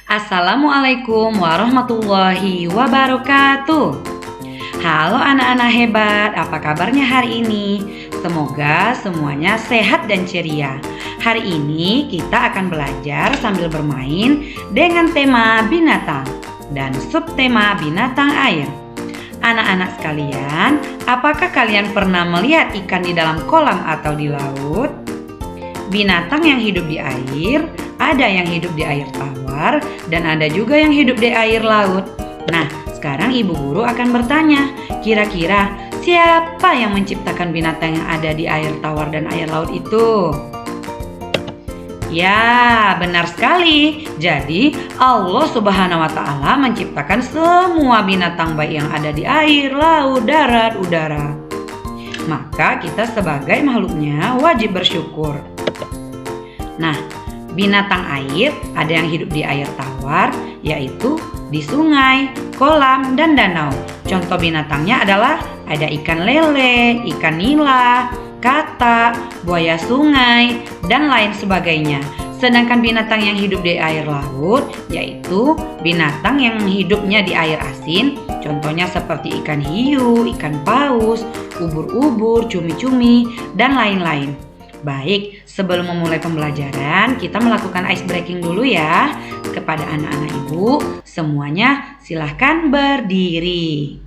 Assalamualaikum warahmatullahi wabarakatuh. Halo anak-anak hebat, apa kabarnya hari ini? Semoga semuanya sehat dan ceria. Hari ini kita akan belajar sambil bermain dengan tema binatang dan subtema binatang air. Anak-anak sekalian, apakah kalian pernah melihat ikan di dalam kolam atau di laut? Binatang yang hidup di air, ada yang hidup di air tawar, dan ada juga yang hidup di air laut. Nah, sekarang ibu guru akan bertanya, kira-kira siapa yang menciptakan binatang yang ada di air tawar dan air laut itu? Ya, benar sekali. Jadi, Allah Subhanahu wa Ta'ala menciptakan semua binatang baik yang ada di air, laut, darat, udara. Maka kita sebagai makhluknya wajib bersyukur. Nah, binatang air ada yang hidup di air tawar, yaitu di sungai, kolam, dan danau. Contoh binatangnya adalah ada ikan lele, ikan nila, katak, buaya sungai, dan lain sebagainya. Sedangkan binatang yang hidup di air laut, yaitu binatang yang hidupnya di air asin. Contohnya seperti ikan hiu, ikan paus, ubur-ubur, cumi-cumi, dan lain-lain. Baik, sebelum memulai pembelajaran, kita melakukan ice breaking dulu ya. Kepada anak-anak ibu, semuanya silahkan berdiri.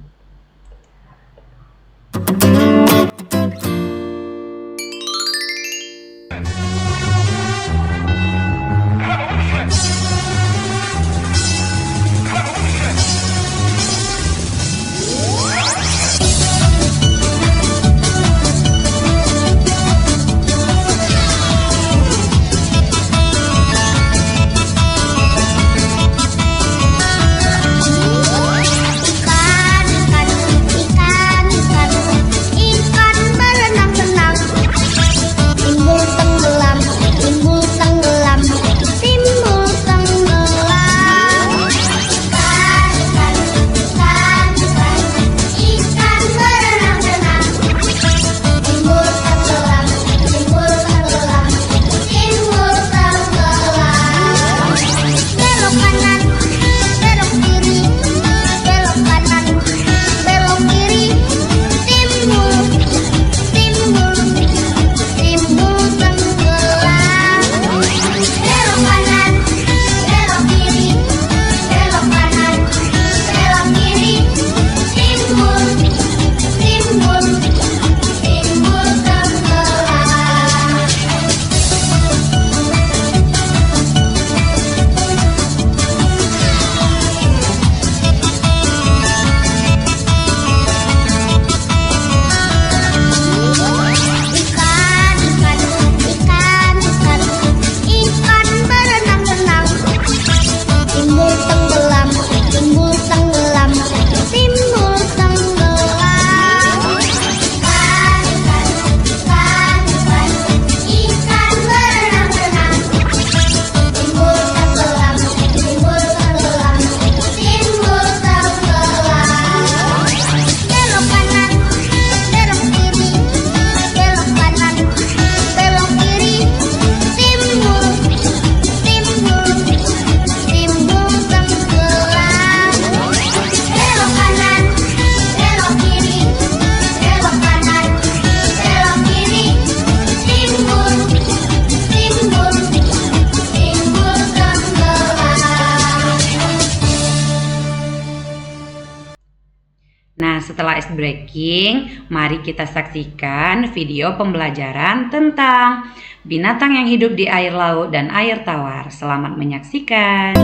Nah, setelah ice breaking, mari kita saksikan video pembelajaran tentang binatang yang hidup di air laut dan air tawar. Selamat menyaksikan.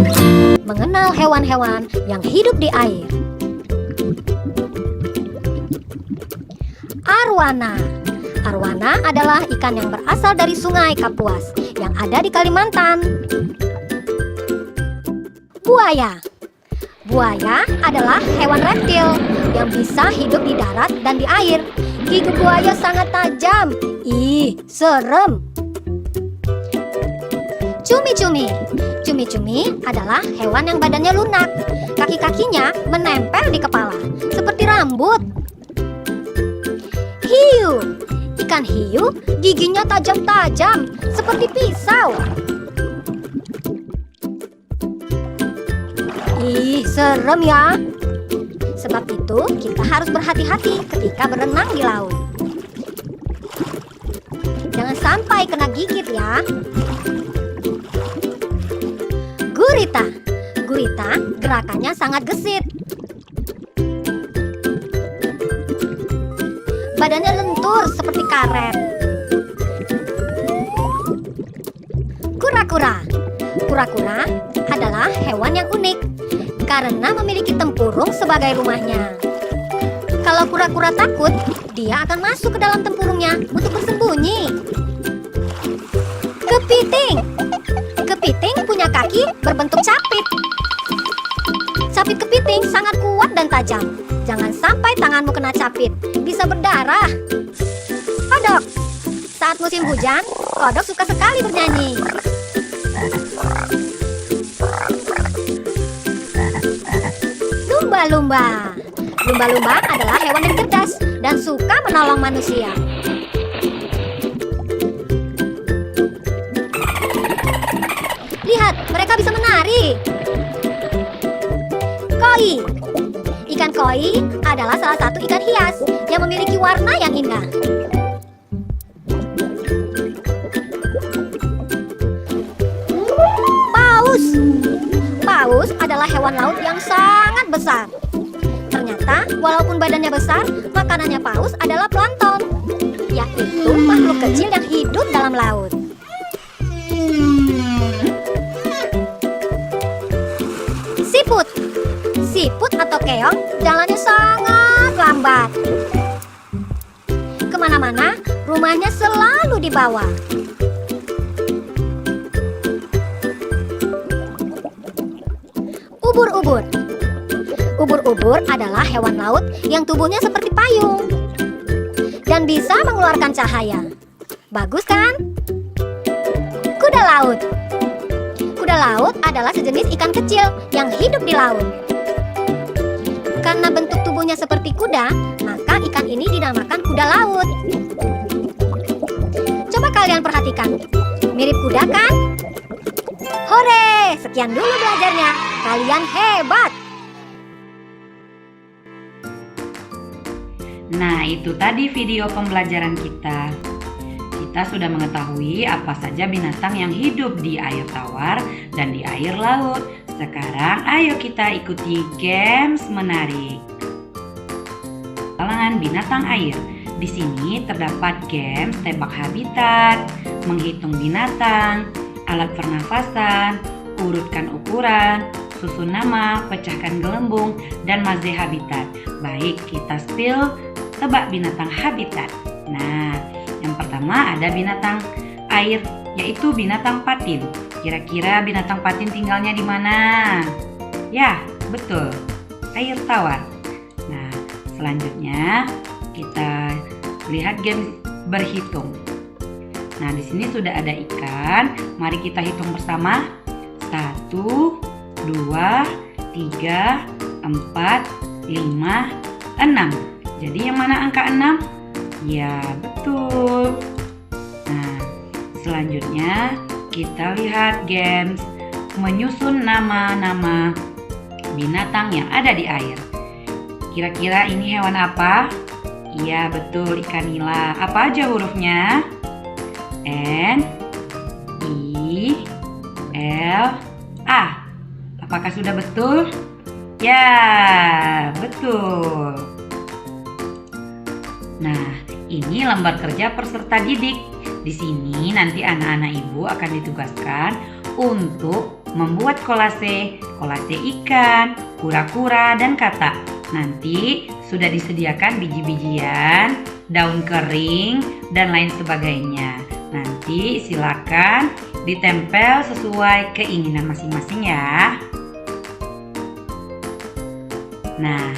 Mengenal hewan-hewan yang hidup di air. Arwana. Arwana adalah ikan yang berasal dari Sungai Kapuas yang ada di Kalimantan. Buaya. Buaya adalah hewan reptil yang bisa hidup di darat dan di air. Gigi buaya sangat tajam. Ih, serem. Cumi-cumi. Cumi-cumi adalah hewan yang badannya lunak. Kaki-kakinya menempel di kepala, seperti rambut. Hiu. Ikan hiu giginya tajam-tajam, seperti pisau. Ih, serem ya. Sebab itu kita harus berhati-hati ketika berenang di laut. Jangan sampai kena gigit ya. Gurita. Gurita gerakannya sangat gesit. Badannya lentur seperti karet. Kura-kura. Kura-kura adalah hewan yang unik karena memiliki tempurung sebagai rumahnya. Kalau kura-kura takut, dia akan masuk ke dalam tempurungnya untuk bersembunyi. Kepiting. Kepiting punya kaki berbentuk capit. Capit kepiting sangat kuat dan tajam. Jangan sampai tanganmu kena capit, bisa berdarah. Kodok. Saat musim hujan, kodok suka sekali bernyanyi. Lumba-lumba. Lumba-lumba adalah hewan yang cerdas dan suka menolong manusia. Lihat, mereka bisa menari. Koi. Ikan koi adalah salah satu ikan hias yang memiliki warna yang indah. Paus. Paus adalah hewan laut yang sangat besar. Ternyata, walaupun badannya besar, makanannya paus adalah plankton, yaitu makhluk kecil yang hidup dalam laut. Siput. Siput atau keong jalannya sangat lambat. Kemana-mana, rumahnya selalu di bawah. Ubur-ubur. Ubur-ubur adalah hewan laut yang tubuhnya seperti payung dan bisa mengeluarkan cahaya. Bagus kan? Kuda laut. Kuda laut adalah sejenis ikan kecil yang hidup di laut. Karena bentuk tubuhnya seperti kuda, maka ikan ini dinamakan kuda laut. Coba kalian perhatikan, mirip kuda kan? Hore, sekian dulu belajarnya. Kalian hebat. Nah, itu tadi video pembelajaran kita. Kita sudah mengetahui apa saja binatang yang hidup di air tawar dan di air laut. Sekarang ayo kita ikuti games menarik. Kalangan binatang air. Di sini terdapat games tebak habitat, menghitung binatang, alat pernafasan, urutkan ukuran, susun nama, pecahkan gelembung, dan maze habitat. Baik, kita spill tebak binatang habitat. Nah, yang pertama ada binatang air, yaitu binatang patin. Kira-kira binatang patin tinggalnya di mana? Ya, betul, air tawar. Nah, selanjutnya kita lihat game berhitung. Nah, di sini sudah ada ikan. Mari kita hitung bersama. 1, 2, 3, 4, 5, 6. Jadi yang mana angka 6? Ya, betul. Nah, selanjutnya kita lihat games menyusun nama-nama binatang yang ada di air. Kira-kira ini hewan apa? Iya, betul, ikan nila. Apa aja hurufnya? N, I, L, A. Apakah sudah betul? Ya, betul. Nah, ini lembar kerja peserta didik. Di sini nanti anak-anak ibu akan ditugaskan untuk membuat kolase ikan, kura-kura, dan kata. Nanti sudah disediakan biji-bijian, daun kering, dan lain sebagainya. Nanti silakan ditempel sesuai keinginan masing-masing ya. Nah,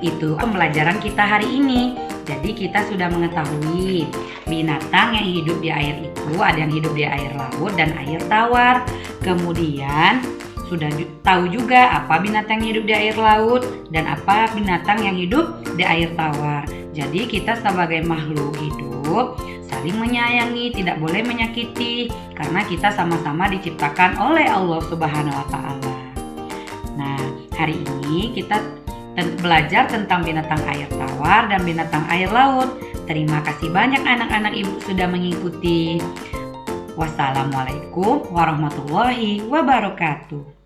itu pembelajaran kita hari ini. Jadi kita sudah mengetahui binatang yang hidup di air itu ada yang hidup di air laut dan air tawar. Kemudian sudah tahu juga apa binatang yang hidup di air laut dan apa binatang yang hidup di air tawar. Jadi kita sebagai makhluk hidup saling menyayangi, tidak boleh menyakiti karena kita sama-sama diciptakan oleh Allah Subhanahu wa taala. Nah, hari ini kita belajar tentang binatang air tawar dan binatang air laut. Terima kasih banyak anak-anak ibu sudah mengikuti. Wassalamualaikum warahmatullahi wabarakatuh.